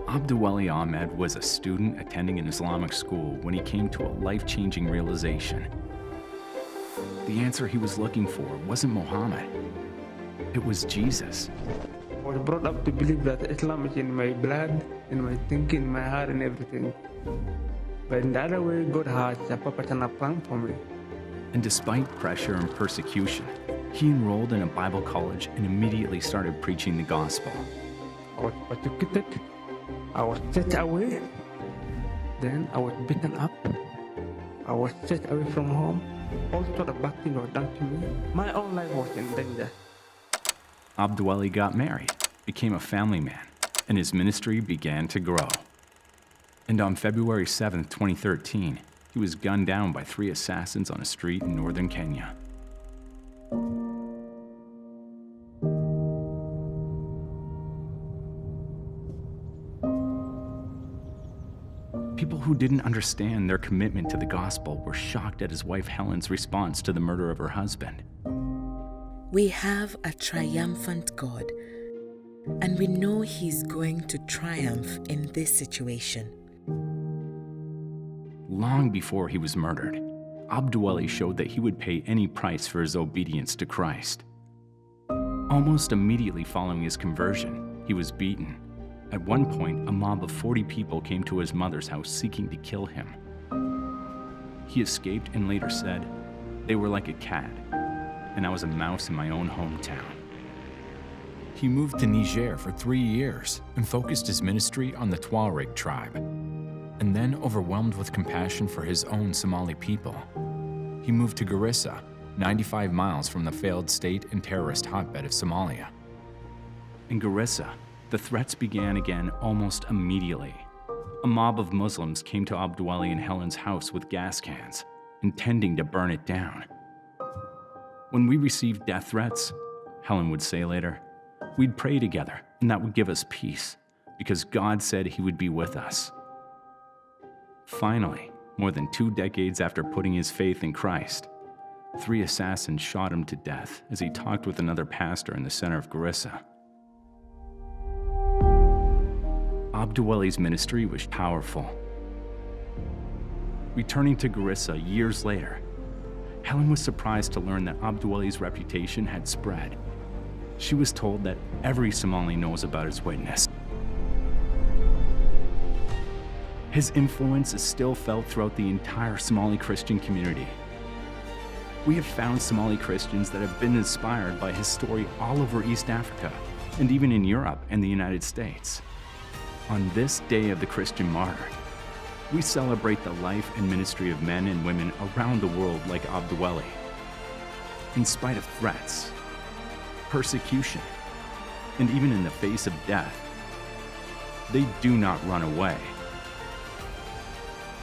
Abdiwelli Ahmed was a student attending an Islamic school when he came to a life-changing realization. The answer he was looking for wasn't Muhammad. It was Jesus. I was brought up to believe that Islam is in my blood, in my thinking, in my heart, and everything. But in the other way, God has a purpose and a plan for me. And despite pressure and persecution, he enrolled in a Bible college and immediately started preaching the gospel. I was persecuted, I was set away, then I was beaten up, I was set away from home. All sort of bad things were done to me. My own life was in danger. Abdiwelli got married, became a family man, and his ministry began to grow. And on February 7, 2013, he was gunned down by 3 assassins on a street in northern Kenya. People who didn't understand their commitment to the gospel were shocked at his wife Helen's response to the murder of her husband. We have a triumphant God, and we know He's going to triumph in this situation. Long before he was murdered, Abdiwelli showed that he would pay any price for his obedience to Christ. Almost immediately following his conversion, he was beaten. At one point, a mob of 40 people came to his mother's house seeking to kill him. He escaped and later said, "They were like a cat, and I was a mouse in my own hometown." He moved to Niger for 3 years and focused his ministry on the Tuareg tribe. And then, overwhelmed with compassion for his own Somali people, he moved to Garissa, 95 miles from the failed state and terrorist hotbed of Somalia. In Garissa, the threats began again almost immediately. A mob of Muslims came to Abdiwelli and Helen's house with gas cans, intending to burn it down. "When we received death threats," Helen would say later, "we'd pray together, and that would give us peace, because God said He would be with us." Finally, more than 2 decades after putting his faith in Christ, 3 assassins shot him to death as he talked with another pastor in the center of Garissa. Abdiwelli's ministry was powerful. Returning to Garissa years later, Helen was surprised to learn that Abdiwelli's reputation had spread. She was told that every Somali knows about his witness. His influence is still felt throughout the entire Somali Christian community. We have found Somali Christians that have been inspired by his story all over East Africa, and even in Europe and the United States. On this day of the Christian martyr, we celebrate the life and ministry of men and women around the world like Abdiwelli. In spite of threats, persecution, and even in the face of death, they do not run away.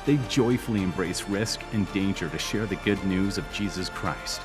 They joyfully embrace risk and danger to share the good news of Jesus Christ.